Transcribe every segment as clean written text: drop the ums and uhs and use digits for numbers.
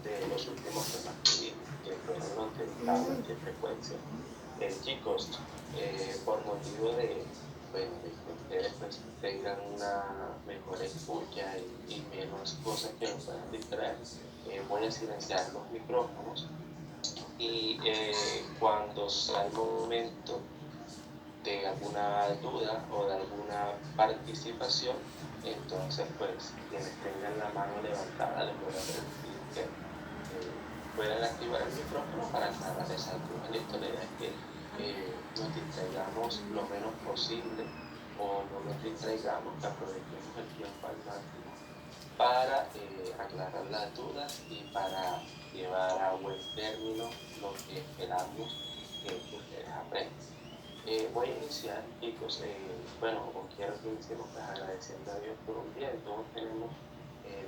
de los últimos temas que fueron los de tablas de frecuencia. Chicos, por motivo de, bueno, de que ustedes pues, tengan una mejor escucha y menos cosas que nos puedan distraer, voy a silenciar los micrófonos y cuando sea el momento de alguna duda o de alguna participación, entonces pues quienes tengan la mano levantada les voy a pedir que puedan activar el micrófono para aclarar esa duda. Listo, la idea es que nos distraigamos lo menos posible o no nos distraigamos, que aprovechemos el tiempo al máximo para aclarar las dudas y para llevar a buen término lo que esperamos que ustedes aprendan. Voy a iniciar, chicos. Bueno, quiero que iniciemos pues, agradeciendo a Dios por un día. Todos tenemos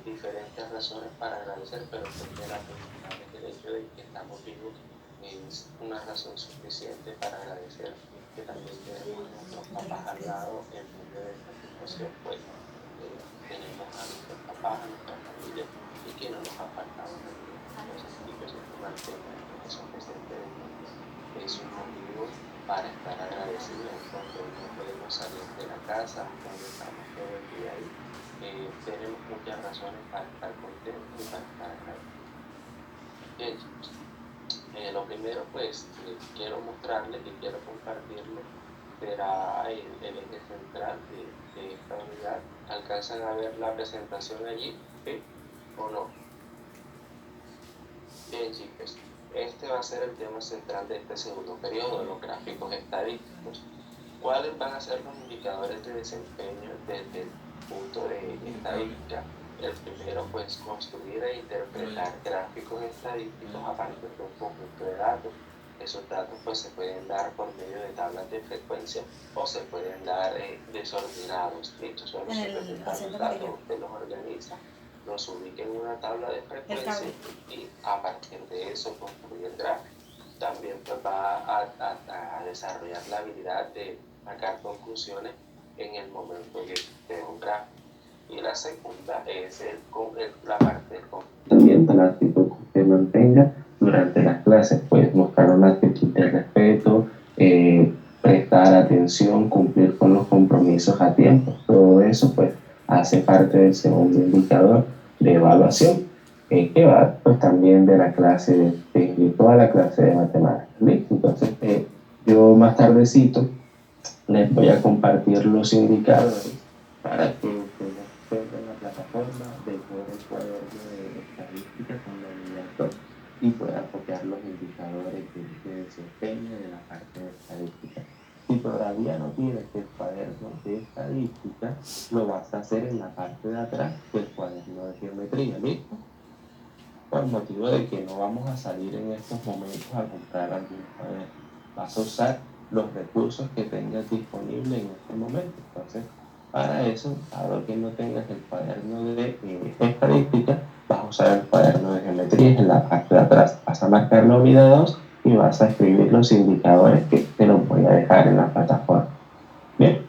diferentes razones para agradecer, pero creo que la principal es el hecho de que estamos vivos es una razón suficiente para agradecer que también tenemos a nuestros papás al lado en medio de esta situación, pues tenemos a nuestros papás, a nuestra familia y que no nos apartamos de Dios. Entonces, chicos, que mantengan eso presente es un motivo para estar agradecidos cuando no podemos salir de la casa, cuando estamos todo el día ahí. Tenemos muchas razones para estar contentos y para estar agradecidos. Bien, lo primero pues quiero mostrarles y quiero compartirles será el eje central de esta unidad. ¿Alcanzan a ver la presentación allí? ¿Sí o no? Bien, chicos, este va a ser el tema central de este segundo periodo, los gráficos estadísticos. ¿Cuáles van a ser los indicadores de desempeño desde el punto de estadística? El primero, pues, construir e interpretar gráficos estadísticos a partir de un conjunto de datos. Esos datos, pues, se pueden dar por medio de tablas de frecuencia o se pueden dar desordenados. ¿Listo? Solo se presentan los datos, usted los organiza, los ubica en una tabla de frecuencia y a partir de eso construye el gráfico. También pues, va a desarrollar la habilidad de sacar conclusiones en el momento de un gráfico. Y la segunda es la parte del comportamiento, la actitud que usted mantenga durante las clases. Puedes mostrar una actitud de respeto, prestar atención, cumplir con los compromisos a tiempo. Todo eso pues hace parte del segundo indicador de evaluación, que va pues también de la clase de toda la clase de matemáticas. ¿Listo? Entonces yo más tardecito les voy a compartir los indicadores para que ustedes encuentren la plataforma del cuaderno de estadística con la unidad 2 y puedan copiar los indicadores de desempeño de la parte de estadística. Si todavía no tienes el cuaderno de estadística, lo vas a hacer en la parte de atrás del cuaderno de geometría, ¿listo? Por motivo de que no vamos a salir en estos momentos a comprar algún cuaderno. Vas a usar los recursos que tengas disponibles en este momento. Entonces, para eso, dado que no tengas el cuaderno de estadística, vas a usar el cuaderno de geometría en la parte de atrás. Vas a marcar la unidad 2 y vas a escribir los indicadores que te los voy a dejar en la plataforma. Bien,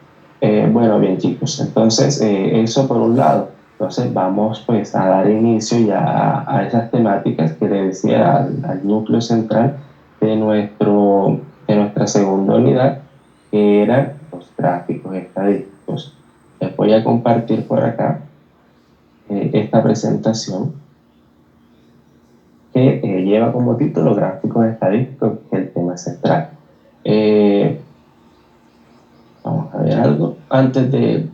bueno, bien chicos, entonces eso por un lado. Entonces vamos pues a dar inicio ya a esas temáticas que le decía al núcleo central de nuestra segunda unidad, que eran los gráficos estadísticos. Les voy a compartir por acá esta presentación que lleva como título gráficos estadísticos, que es el tema central. Vamos a ver algo. Antes de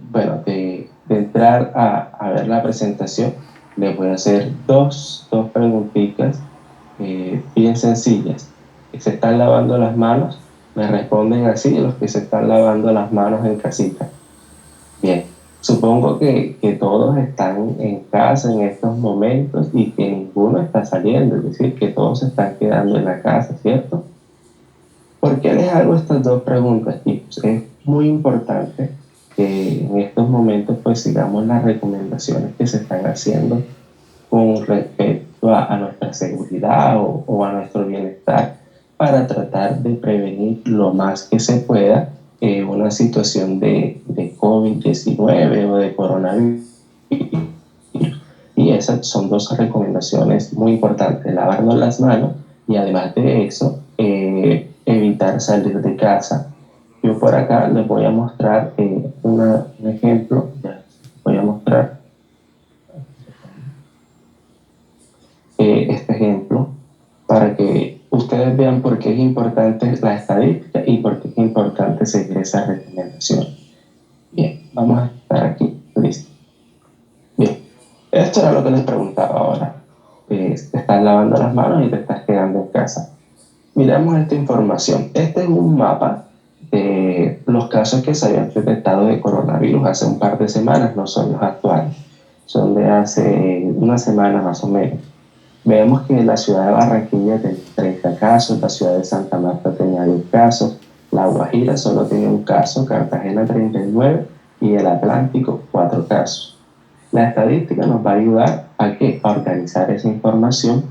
entrar a ver la presentación, les voy a hacer dos preguntitas bien sencillas. ¿Se están lavando las manos? Me responden así los que se están lavando las manos en casita. Bien, supongo que todos están en casa en estos momentos y que ninguno está saliendo, es decir, que todos se están quedando en la casa, ¿cierto? ¿Por qué les hago estas dos preguntas, chicos? Es muy importante que en estos momentos pues sigamos las recomendaciones que se están haciendo con respecto a nuestra seguridad o a nuestro bienestar para tratar de prevenir lo más que se pueda una situación de COVID-19 o de coronavirus. Y Y esas son dos recomendaciones muy importantes: lavarnos las manos y además de eso, evitar salir de casa. Yo por acá les voy a mostrar un ejemplo. Ya, voy a mostrar este ejemplo para que ustedes vean por qué es importante la estadística y por qué es importante seguir esa recomendación. Bien, vamos a estar aquí. Listo. Bien, esto era lo que les preguntaba ahora. Te estás lavando las manos y te estás quedando en casa. Miramos esta información. Este es un mapa de los casos que se habían detectado de coronavirus hace un par de semanas, no son los actuales, son de hace una semana más o menos. Vemos que la ciudad de Barranquilla tenía 30 casos, la ciudad de Santa Marta tenía 10 casos, La Guajira solo tenía un caso, Cartagena 39 y el Atlántico 4 casos. La estadística nos va a ayudar a organizar esa información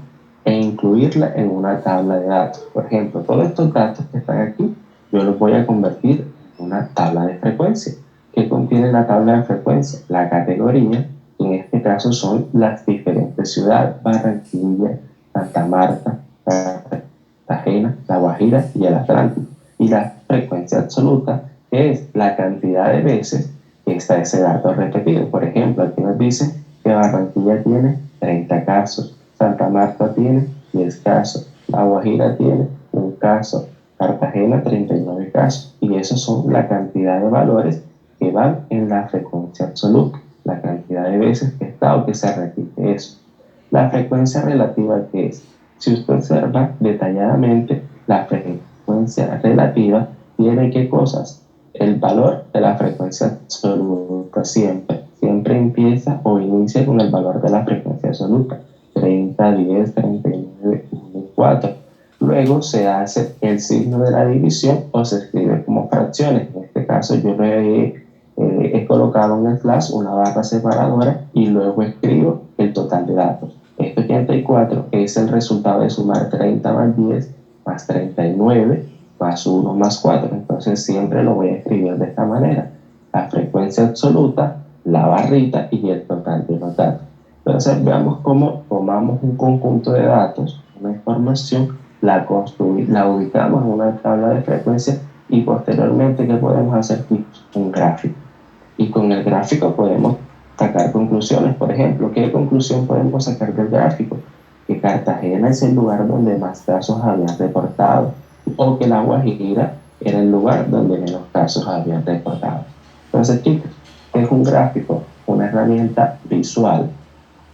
e incluirla en una tabla de datos. Por ejemplo, todos estos datos que están aquí, yo los voy a convertir en una tabla de frecuencia. ¿Qué contiene la tabla de frecuencia? La categoría, que en este caso son las diferentes ciudades: Barranquilla, Santa Marta, Cartagena, La Guajira y el Atlántico. Y la frecuencia absoluta, que es la cantidad de veces que está ese dato repetido. Por ejemplo, aquí nos dice que Barranquilla tiene 30 casos, Santa Marta tiene 10 casos, La Guajira tiene un caso, Cartagena 39 casos. Y esos son la cantidad de valores que van en la frecuencia absoluta, la cantidad de veces que está o que se repite eso. La frecuencia relativa, que es, si usted observa detalladamente, la frecuencia relativa tiene qué cosas: el valor de la frecuencia absoluta siempre empieza o inicia con el valor de la frecuencia absoluta: 30, 10, 39, 1 y 4. Luego se hace el signo de la división o se escribe como fracciones. En este caso yo he colocado en el flash una barra separadora y luego escribo el total de datos. Este 84 es el resultado de sumar 30 más 10 más 39 más 1 más 4. Entonces siempre lo voy a escribir de esta manera: la frecuencia absoluta, la barrita y el total de los datos. Entonces veamos cómo tomamos un conjunto de datos, una información, la ubicamos en una tabla de frecuencia y posteriormente, ¿qué podemos hacer? Un gráfico. Y con el gráfico podemos sacar conclusiones. Por ejemplo, ¿qué conclusión podemos sacar del gráfico? Que Cartagena es el lugar donde más casos habían reportado, o que La Guajira era el lugar donde menos casos habían reportado. Entonces, chicos, es un gráfico, una herramienta visual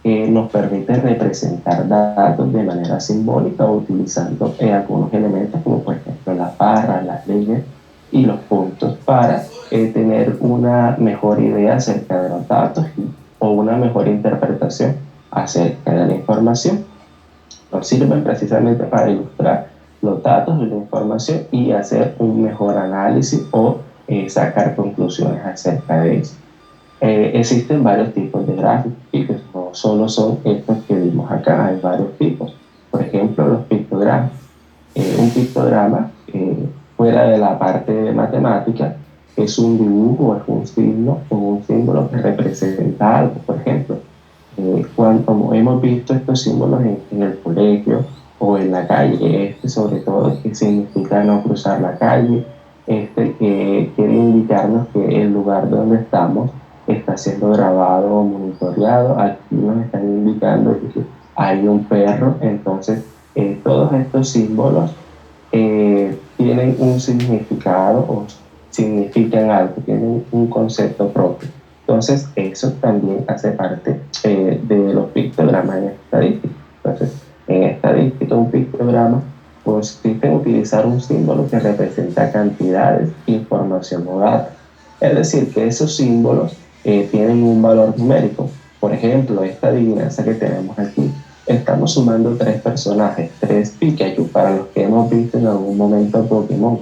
que nos permite representar datos de manera simbólica utilizando algunos elementos como por ejemplo las barras, las líneas y los puntos para tener una mejor idea acerca de los datos o una mejor interpretación acerca de la información. Nos sirven precisamente para ilustrar los datos y la información y hacer un mejor análisis o sacar conclusiones acerca de eso. Existen varios tipos de gráficos, no solo son estos que vimos acá, hay varios tipos. Por ejemplo, los pictogramas. Un pictograma, fuera de la parte de matemática, es un dibujo, es un signo o un símbolo que representa algo. Por ejemplo, cuando hemos visto estos símbolos en el colegio o en la calle, sobre todo, que significa no cruzar la calle, que quiere indicarnos que el lugar donde estamos está siendo grabado o monitoreado. Aquí nos están indicando que hay un perro. Entonces, todos estos símbolos tienen un significado o significan algo, tienen un concepto propio. Entonces, eso también hace parte de los pictogramas en estadística. Entonces, en estadística, un pictograma consiste en utilizar un símbolo que representa cantidades, información o datos. Es decir, que esos símbolos tienen un valor numérico. Por ejemplo, esta adivinanza que tenemos aquí, estamos sumando 3 personajes, 3 Pikachu, para los que hemos visto en algún momento Pokémon.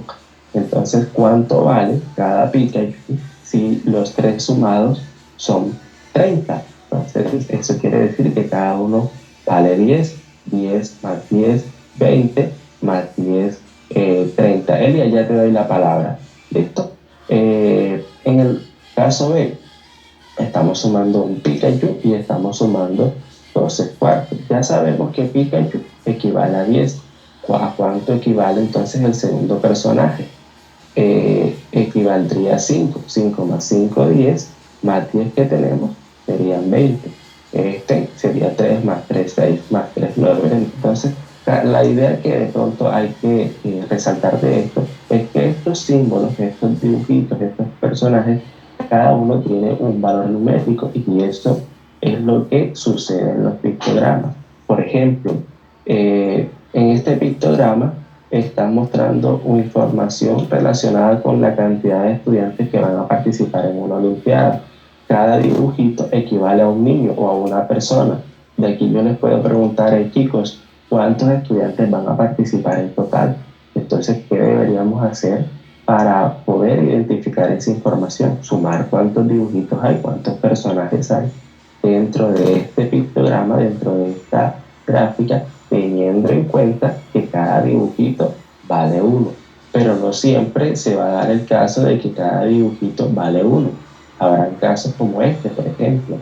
Entonces, ¿cuánto vale cada Pikachu si los 3 sumados son 30? Entonces, eso quiere decir que cada uno vale 10, 10 más 10, 20 más 10, 30. Elia, ya te doy la palabra. ¿Listo? En el caso B, estamos sumando un Pikachu y estamos sumando 12/4. Ya sabemos que Pikachu equivale a 10. ¿A cuánto equivale entonces el segundo personaje? Equivaldría a 5. 5 más 5, 10, más 10 que tenemos serían 20. Este sería 3 más 3, 6, más 3, 9. Entonces, la idea que de pronto hay que resaltar de esto es que estos símbolos, estos dibujitos, estos personajes, cada uno tiene un valor numérico y eso es lo que sucede en los pictogramas. Por ejemplo, en este pictograma están mostrando información relacionada con la cantidad de estudiantes que van a participar en una olimpiada. Cada dibujito equivale a un niño o a una persona. De aquí yo les puedo preguntar, chicos, ¿cuántos estudiantes van a participar en total? Entonces, ¿qué deberíamos hacer para poder identificar esa información? Sumar cuántos dibujitos hay, cuántos personajes hay dentro de este pictograma, dentro de esta gráfica, teniendo en cuenta que cada dibujito vale 1. Pero no siempre se va a dar el caso de que cada dibujito vale 1. Habrán casos como este, por ejemplo.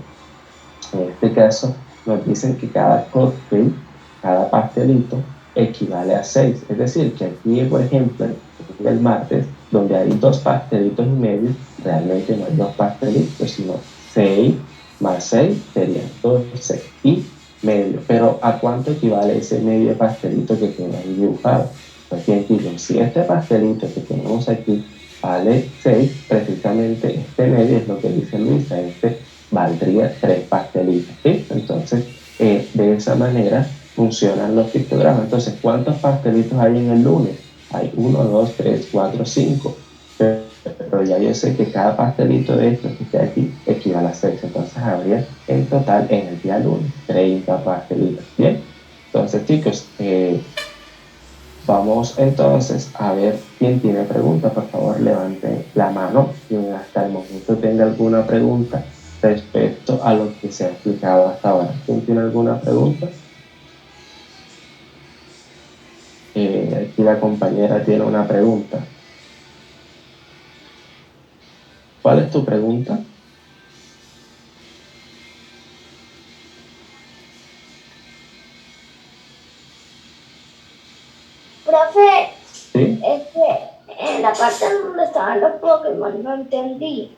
En este caso nos dicen que cada cupcake, cada pastelito, equivale a 6. Es decir, que aquí, por ejemplo, en el martes, donde hay 2 pastelitos y medio, realmente no hay 2 pastelitos, sino 6 más 6 serían 12 y medio. Pero ¿a cuánto equivale ese medio pastelito que tiene ahí dibujado? Pues bien, chicos, si este pastelito que tenemos aquí vale 6, precisamente este medio es lo que dice Luisa, este valdría 3 pastelitos, ¿sí? Entonces, de esa manera funcionan los pictogramas. Entonces, ¿cuántos pastelitos hay en el lunes? Hay 1, 2, 3, 4, 5. Pero ya yo sé que cada pastelito de estos que está aquí equivale a 6. Entonces, habría en total en el día lunes 30 pastelitos. Bien. Entonces, chicos, vamos entonces a ver quién tiene preguntas. Por favor, levante la mano quien hasta el momento tenga alguna pregunta respecto a lo que se ha explicado hasta ahora. ¿Quién tiene alguna pregunta? Aquí la compañera tiene una pregunta. ¿Cuál es tu pregunta? Profe, ¿Sí? es que en la parte donde estaban los Pokémon no entendí.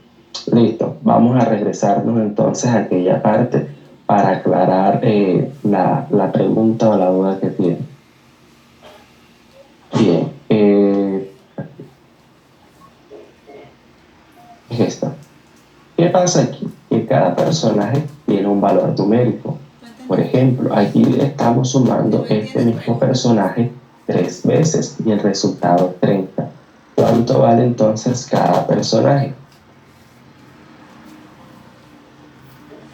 Listo. Vamos a regresarnos entonces a aquella parte para aclarar la pregunta o la duda que tiene. Bien. Es esta. ¿Qué pasa aquí? Que cada personaje tiene un valor numérico. Por ejemplo, aquí estamos sumando este mismo personaje 3 veces y el resultado es 30. ¿Cuánto vale entonces cada personaje?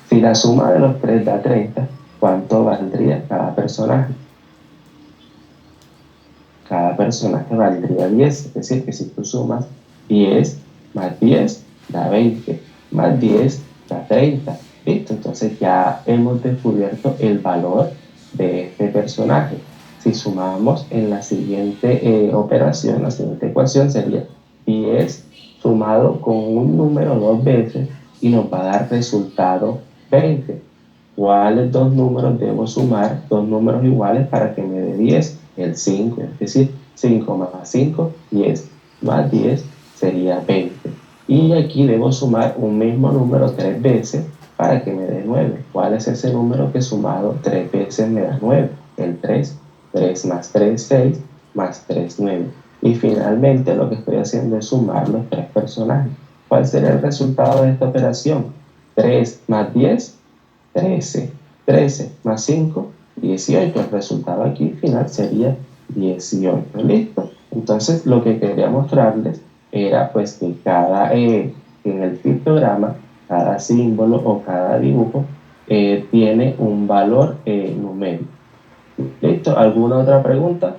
Si la suma de los 3 da 30, ¿cuánto valdría cada personaje? Cada personaje valdría 10. Es decir, que si tú sumas 10 más 10 da 20, más 10 da 30. ¿Listo? Entonces ya hemos descubierto el valor de este personaje. Si sumamos en la siguiente operación, la siguiente ecuación sería 10 sumado con un número 2 veces y nos va a dar resultado 20. ¿Cuáles dos números debo sumar? Dos números iguales para que me dé 10. El 5, es decir, 5 más 5, 10. Más 10 sería 20. Y aquí debo sumar un mismo número 3 veces para que me dé 9. ¿Cuál es ese número que sumado 3 veces me da 9? El 3. 3 más 3, 6, más 3, 9. Y finalmente lo que estoy haciendo es sumar los 3 personajes. ¿Cuál será el resultado de esta operación? 3 más 10, 13. 13 más 5, 18. El resultado aquí final sería 18. ¿Listo? Entonces lo que quería mostrarles era pues que en el pictograma, cada símbolo o cada dibujo tiene un valor numérico. ¿Listo? ¿Alguna otra pregunta?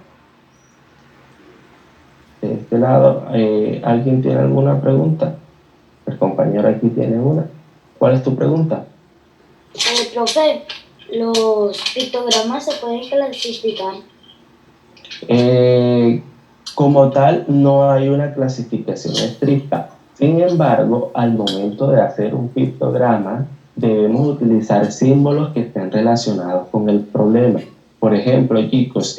De este lado, ¿alguien tiene alguna pregunta? El compañero aquí tiene una. ¿Cuál es tu pregunta? Profe, ¿los pictogramas se pueden clasificar? Como tal, no hay una clasificación estricta. Sin embargo, al momento de hacer un pictograma, debemos utilizar símbolos que estén relacionados con el problema. Por ejemplo, chicos,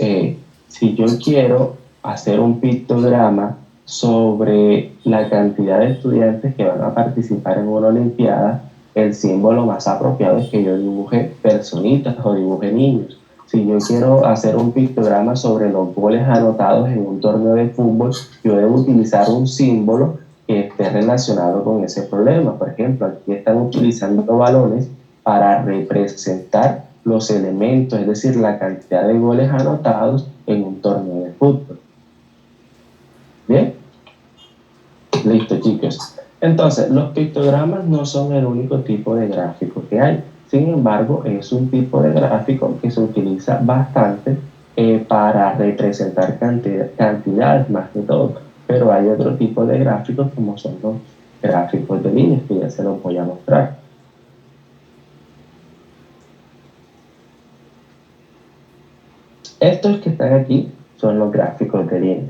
si yo quiero hacer un pictograma sobre la cantidad de estudiantes que van a participar en una olimpiada, el símbolo más apropiado es que yo dibuje personitas o dibuje niños. Si yo quiero hacer un pictograma sobre los goles anotados en un torneo de fútbol, yo debo utilizar un símbolo que esté relacionado con ese problema. Por ejemplo, aquí están utilizando balones para representar los elementos, es decir, la cantidad de goles anotados en un torneo de fútbol. ¿Bien? Listo, chicos. Entonces, los pictogramas no son el único tipo de gráfico que hay. Sin embargo, es un tipo de gráfico que se utiliza bastante para representar cantidades más que todo. Pero hay otro tipo de gráficos como son los gráficos de líneas, que ya se los voy a mostrar. Estos que están aquí son los gráficos de líneas.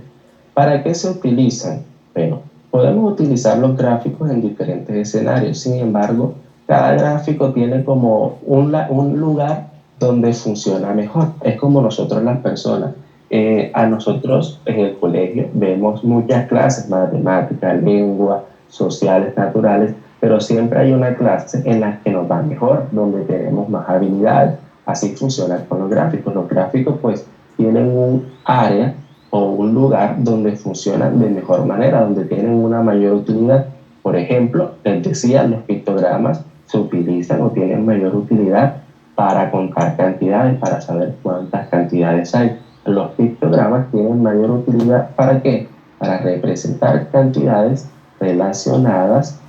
¿Para qué se utilizan? Bueno, podemos utilizar los gráficos en diferentes escenarios. Sin embargo, cada gráfico tiene como un lugar donde funciona mejor. Es como nosotros las personas. A nosotros en el colegio vemos muchas clases, matemáticas, lengua, sociales, naturales, pero siempre hay una clase en la que nos va mejor, donde tenemos más habilidades. Así funciona con los gráficos. Los gráficos pues tienen un área o un lugar donde funcionan de mejor manera, donde tienen una mayor utilidad. Por ejemplo, les decía, los pictogramas se utilizan o tienen mayor utilidad para contar cantidades, para saber cuántas cantidades hay. Los pictogramas tienen mayor utilidad ¿para qué? Para representar cantidades relacionadas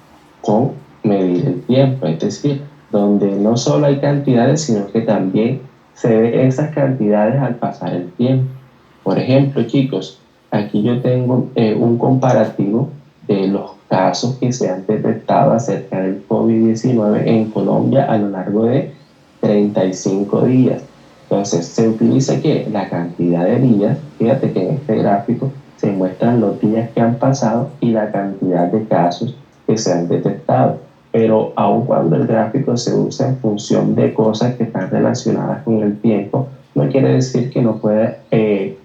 con medir el tiempo, es decir, donde no solo hay cantidades, sino que también se ve esas cantidades al pasar el tiempo. Por ejemplo, chicos, aquí yo tengo un comparativo de los casos que se han detectado acerca del COVID-19 en Colombia a lo largo de 35 días. Entonces, se utiliza que la cantidad de días, fíjate que en este gráfico se muestran los días que han pasado y la cantidad de casos que se han detectado. Pero aun cuando el gráfico se usa en función de cosas que están relacionadas con el tiempo, no quiere decir que no pueda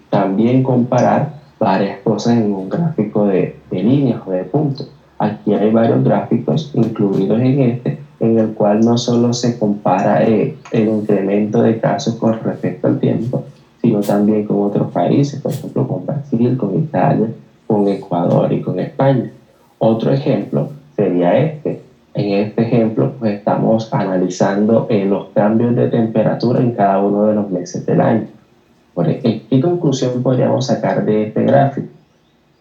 también comparar varias cosas en un gráfico de líneas o de puntos. Aquí hay varios gráficos incluidos en este, en el cual no solo se compara el incremento de casos con respecto al tiempo, sino también con otros países, por ejemplo con Brasil, con Italia, con Ecuador y con España. Otro ejemplo sería este. En este ejemplo, pues estamos analizando los cambios de temperatura en cada uno de los meses del año. ¿Qué conclusión podríamos sacar de este gráfico?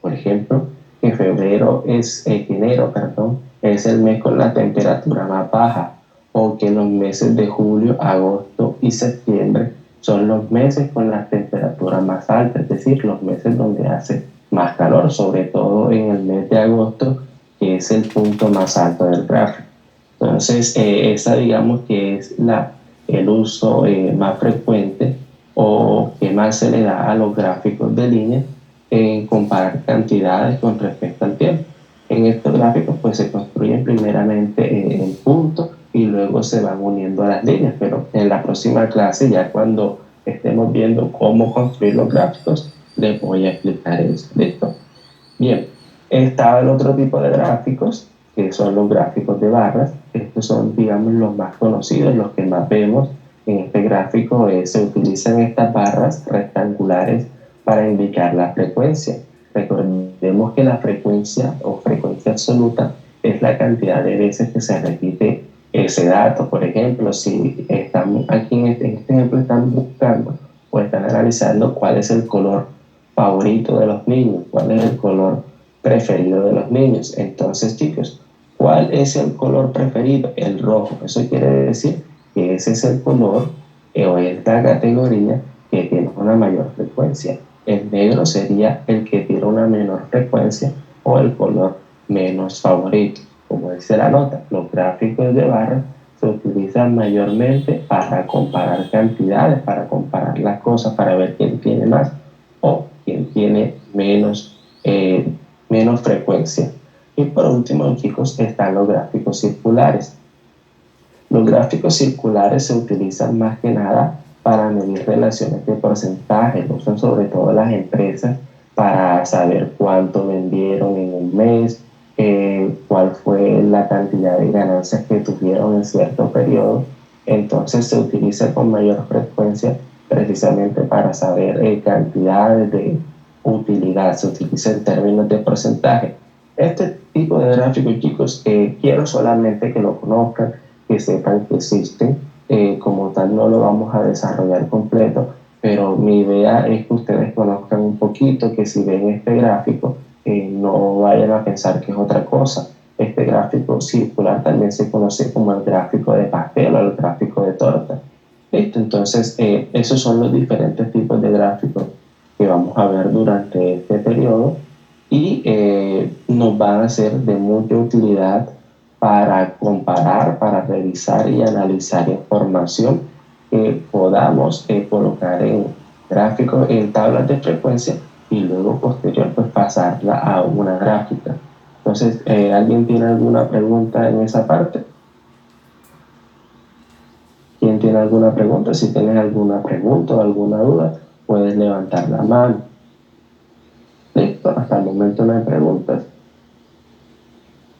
Por ejemplo, que enero es el mes con la temperatura más baja, o que los meses de julio, agosto y septiembre son los meses con la temperatura más alta, es decir, los meses donde hace más calor, sobre todo en el mes de agosto, que es el punto más alto del gráfico. Entonces, esa digamos que es el uso más frecuente o que más se le da a los gráficos de línea en comparar cantidades con respecto al tiempo. En estos gráficos pues se construyen primeramente en puntos y luego se van uniendo a las líneas, pero en la próxima clase, ya cuando estemos viendo cómo construir los gráficos, les voy a explicar eso. ¿Listo? Bien, está el otro tipo de gráficos, que son los gráficos de barras. Estos son, digamos, los más conocidos, los que más vemos. En este gráfico se utilizan estas barras rectangulares para indicar la frecuencia. Recordemos que la frecuencia o frecuencia absoluta es la cantidad de veces que se repite ese dato. Por ejemplo, si están aquí en este ejemplo están buscando o están analizando cuál es el color favorito de los niños, cuál es el color preferido de los niños. Entonces, chicos, ¿cuál es el color preferido? El rojo. Eso quiere decir que ese es el color o es la categoría que tiene una mayor frecuencia. El negro sería el que tiene una menor frecuencia o el color menos favorito. Como dice la nota, los gráficos de barras se utilizan mayormente para comparar cantidades, para comparar las cosas, para ver quién tiene más o quién tiene menos frecuencia. Y por último, chicos, están los gráficos circulares. Los gráficos circulares se utilizan más que nada para medir relaciones de porcentaje, lo usan sobre todo las empresas para saber cuánto vendieron en un mes, cuál fue la cantidad de ganancias que tuvieron en cierto periodo. Entonces se utiliza con mayor frecuencia precisamente para saber cantidades de utilidad, se utiliza en términos de porcentaje. Este tipo de gráficos, chicos, quiero solamente que lo conozcan, que sepan que existen. Como tal no lo vamos a desarrollar completo, pero mi idea es que ustedes conozcan un poquito, que si ven este gráfico, no vayan a pensar que es otra cosa. Este gráfico circular también se conoce como el gráfico de pastel o el gráfico de torta. ¿Listo? Entonces, esos son los diferentes tipos de gráficos que vamos a ver durante este periodo y nos van a ser de mucha utilidad para comparar, para revisar y analizar información que podamos colocar en gráficos, en tablas de frecuencia y luego posterior pues pasarla a una gráfica. Entonces, ¿alguien tiene alguna pregunta en esa parte? ¿Quién tiene alguna pregunta? Si tienes alguna pregunta o alguna duda, puedes levantar la mano. Listo, hasta el momento no hay preguntas.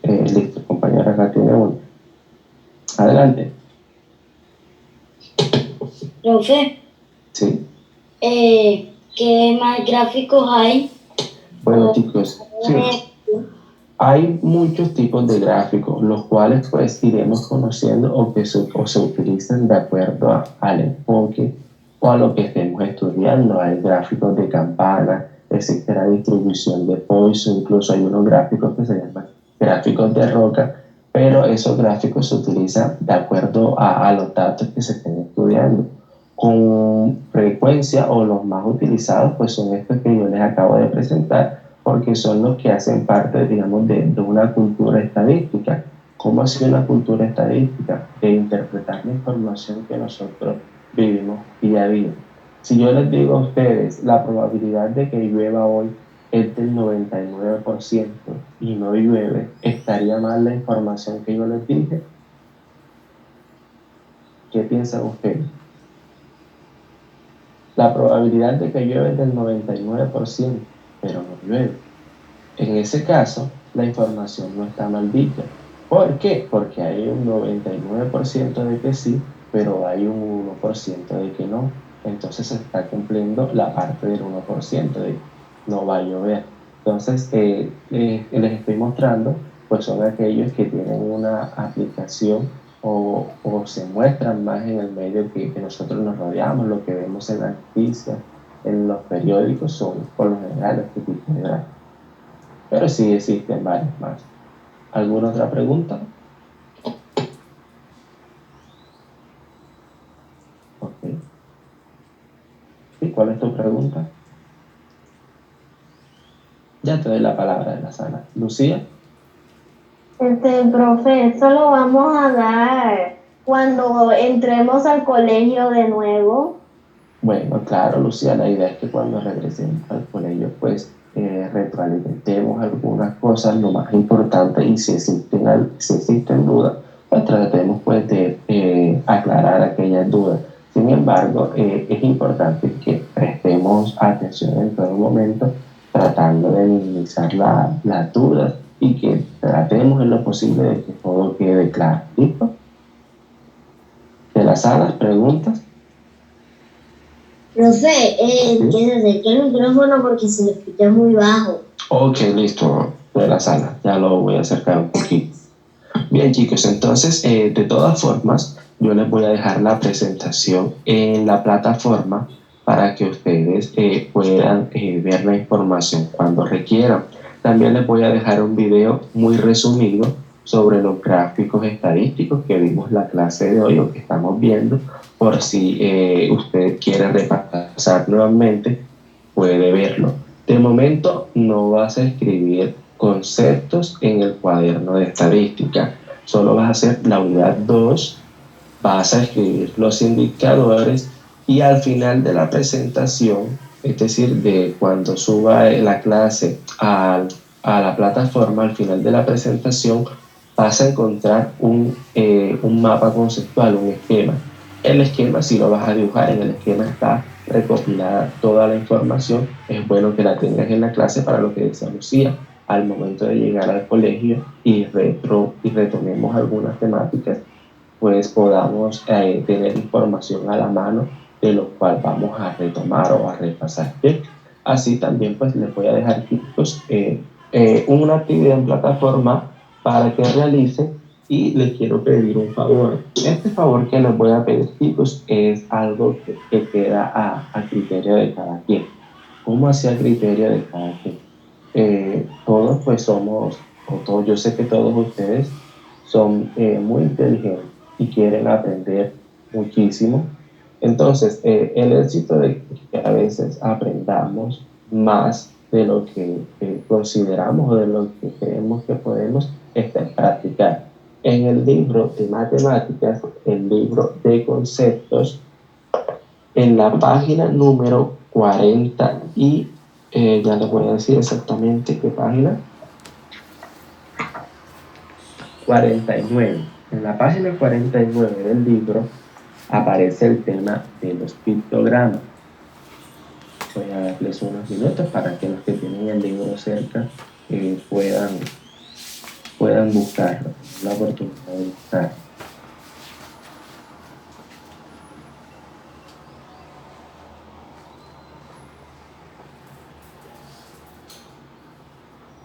Listo, compañera, acá tiene una. Adelante. Profe, Sí. ¿qué más gráficos hay? Bueno, chicos, sí, hay muchos tipos de gráficos, los cuales pues iremos conociendo o se utilizan de acuerdo al enfoque o a lo que estemos estudiando. Hay gráficos de campana, existe la distribución de Poisson, incluso hay unos gráficos que se llaman gráficos de roca, pero esos gráficos se utilizan de acuerdo a los datos que se estén estudiando. Con frecuencia o los más utilizados pues son estos que yo les acabo de presentar, porque son los que hacen parte, digamos, de una cultura estadística. ¿Cómo hace una cultura estadística? De interpretar la información que nosotros vivimos día a día. Si yo les digo a ustedes, la probabilidad de que llueva hoy es del 99% y no llueve, ¿estaría mal la información que yo les dije? ¿Qué piensan ustedes? La probabilidad de que llueve es del 99%, pero no llueve. En ese caso, la información no está mal dicha. ¿Por qué? Porque hay un 99% de que sí, pero hay un 1% de que no. Entonces se está cumpliendo la parte del 1% de que no va a llover. Entonces, les estoy mostrando, pues son aquellos que tienen una aplicación o se muestran más en el medio que nosotros nos rodeamos, lo que vemos en las noticias, en los periódicos, son por lo general este tipo de gráficos. Pero sí existen varios más. ¿Alguna otra pregunta? Ok. ¿Y cuál es tu pregunta? Ya te doy la palabra de la sala. Lucía. Profe, eso lo vamos a dar cuando entremos al colegio de nuevo. Bueno, claro, Lucía, la idea es que cuando regresemos al colegio, pues retroalimentemos algunas cosas, lo más importante, y si existen dudas, pues tratemos pues de aclarar aquellas dudas. Sin embargo, es importante que prestemos atención en todo momento, tratando de minimizar las dudas y que tratemos en lo posible de que todo quede claro. ¿Listo? ¿De las salas, preguntas? Profe, que se acerque el micrófono porque se le escucha muy bajo. Ok, listo, de la sala, ya lo voy a acercar un poquito. Bien, chicos, entonces, de todas formas, yo les voy a dejar la presentación en la plataforma para que ustedes puedan ver la información cuando requieran. También les voy a dejar un video muy resumido sobre los gráficos estadísticos que vimos la clase de hoy o que estamos viendo, por si usted quiere repasar nuevamente, puede verlo. De momento no vas a escribir conceptos en el cuaderno de estadística, solo vas a hacer la unidad 2, vas a escribir los indicadores y al final de la presentación, es decir, de cuando suba la clase a la plataforma, al final de la presentación, vas a encontrar un mapa conceptual, un esquema. El esquema si lo vas a dibujar, en el esquema está recopilada toda la información. Es bueno que la tengas en la clase para lo que decía Lucía, al momento de llegar al colegio y retomemos algunas temáticas, pues podamos tener información a la mano de lo cual vamos a retomar o a repasar. ¿Bien? Así también pues les voy a dejar, chicos, una actividad en plataforma para que realicen, y les quiero pedir un favor. Este favor que les voy a pedir, chicos, es algo que queda a criterio de cada quien. ¿Cómo hacia criterio de cada quien? Todos pues somos, o todos, yo sé que todos ustedes son muy inteligentes y quieren aprender muchísimo. Entonces, el éxito de que a veces aprendamos más de lo que consideramos o de lo que creemos que podemos está en practicar. En el libro de matemáticas, el libro de conceptos, en la página número 40 y ya les voy a decir exactamente qué página. 49. En la página 49 del libro aparece el tema de los pictogramas. Voy a darles unos minutos para que los que tienen el libro cerca puedan buscarlo, la oportunidad de buscarlo.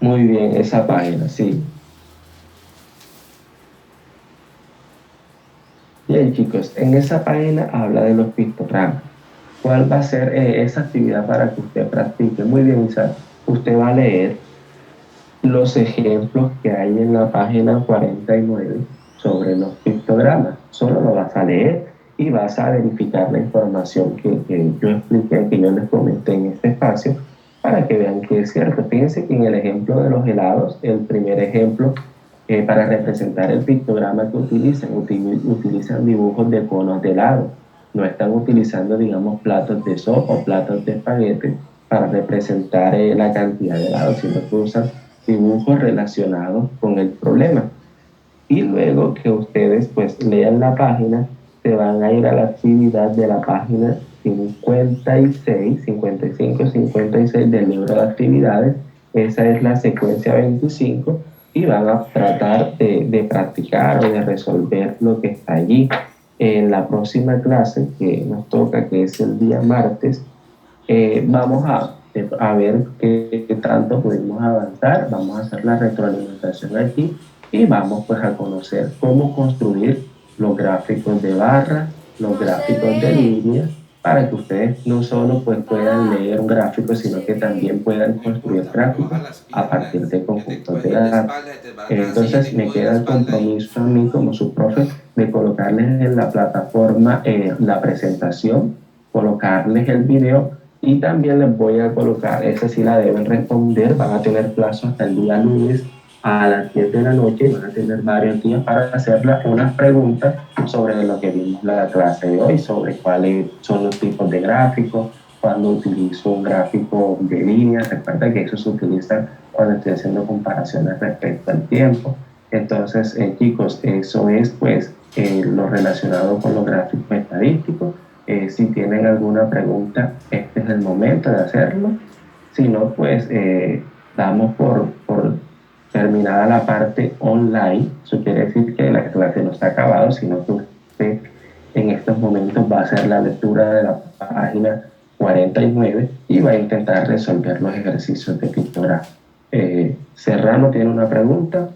Muy bien, esa página, sí. Bien, chicos, en esa página habla de los pictogramas. ¿Cuál va a ser esa actividad para que usted practique? Muy bien, Isaac. Usted va a leer los ejemplos que hay en la página 49 sobre los pictogramas. Solo lo vas a leer y vas a verificar la información que yo expliqué, que yo les comenté en este espacio, para que vean que es cierto. Fíjense que en el ejemplo de los helados, el primer ejemplo, para representar el pictograma que utilizan dibujos de conos de helado. No están utilizando, digamos, platos de sopa o platos de espagueti para representar la cantidad de helado, sino que usan dibujos relacionados con el problema. Y luego que ustedes pues lean la página, se van a ir a la actividad de la página 56, 55, 56 del libro de actividades. Esa es la secuencia 25 y van a tratar de practicar o de resolver lo que está allí. En la próxima clase que nos toca, que es el día martes, vamos a ver qué tanto pudimos avanzar. Vamos a hacer la retroalimentación aquí y vamos pues a conocer cómo construir los gráficos de barra, los gráficos de línea, para que ustedes no solo pues puedan leer un gráfico, sino que también puedan construir gráficos a partir de conjuntos de datos. Entonces me queda el compromiso a mí como su profe de colocarles en la plataforma la presentación, colocarles el video, y también les voy a colocar, esa sí la deben responder, van a tener plazo hasta el día lunes a las 10 de la noche, y van a tener varios días para hacerle unas preguntas sobre lo que vimos la clase de hoy, sobre cuáles son los tipos de gráficos, cuando utilizo un gráfico de línea. Recuerda que eso se utiliza cuando estoy haciendo comparaciones respecto al tiempo. Entonces, chicos, eso es pues lo relacionado con los gráficos estadísticos. Si tienen alguna pregunta, este es el momento de hacerlo. Si no, pues damos por terminada la parte online. Eso quiere decir que la clase no está acabada, sino que usted en estos momentos va a hacer la lectura de la página 49 y va a intentar resolver los ejercicios de pictograma. Serrano tiene una pregunta.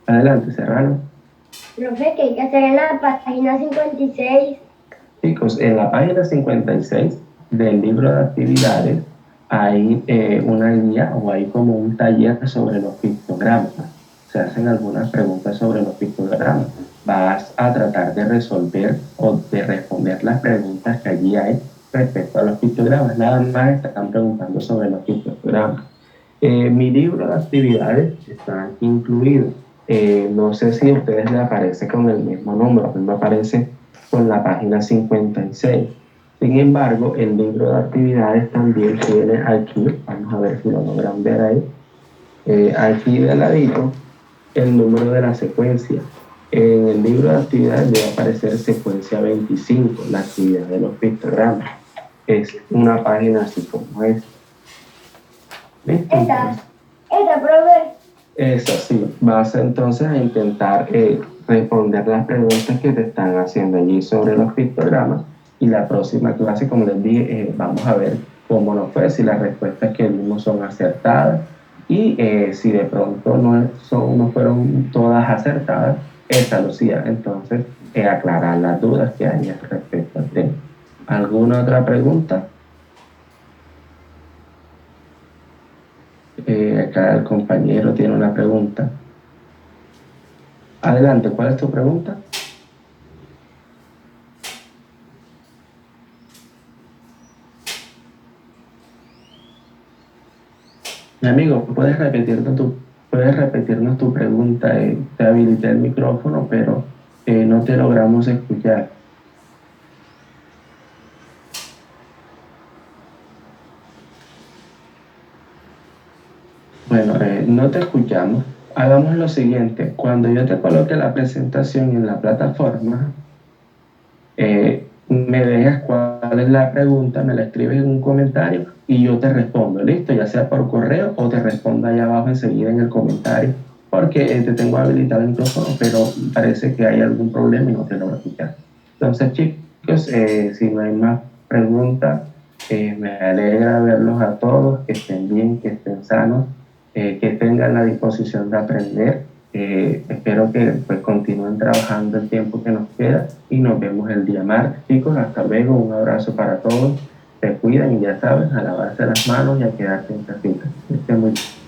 Adelante, Serrano. Profe, ¿qué hay que hacer en la página 56? Chicos, en la página 56 del libro de actividades hay una guía, o hay como un taller sobre los pictogramas. Se hacen algunas preguntas sobre los pictogramas. Vas a tratar de resolver o de responder las preguntas que allí hay respecto a los pictogramas. Nada más están preguntando sobre los pictogramas. Mi libro de actividades está incluido. No sé si a ustedes les aparece con el mismo número, a mí me aparece con la página 56. Sin embargo, el libro de actividades también tiene aquí, vamos a ver si lo logran ver ahí, aquí de ladito, el número de la secuencia. En el libro de actividades debe aparecer secuencia 25, la actividad de los pictogramas. Es una página así como es. ¿Listo? Profe. Eso sí, vas entonces a intentar responder las preguntas que te están haciendo allí sobre los pictogramas, y la próxima clase, como les dije, vamos a ver cómo nos fue, si las respuestas que vimos son acertadas, y si de pronto no fueron todas acertadas, esa Lucía, entonces aclarar las dudas que hay respecto al tema. ¿Alguna otra pregunta? Acá el compañero tiene una pregunta. Adelante, ¿cuál es tu pregunta? Mi amigo, puedes repetirnos tu pregunta. Te habilité el micrófono, pero no te logramos escuchar. Bueno, no te escuchamos. Hagamos lo siguiente. Cuando yo te coloque la presentación en la plataforma, me dejas cuál es la pregunta, me la escribes en un comentario y yo te respondo, listo, ya sea por correo o te respondo allá abajo enseguida en el comentario, porque te tengo habilitado el micrófono, pero parece que hay algún problema y no te logro escuchar. Entonces, chicos, si no hay más preguntas, me alegra verlos a todos, que estén bien, que estén sanos, que tengan la disposición de aprender. Espero que pues continúen trabajando el tiempo que nos queda y nos vemos el día martes. Chicos, hasta luego, un abrazo para todos, se cuidan y ya saben, a lavarse las manos y a quedarse en casita. Que estén muy bien.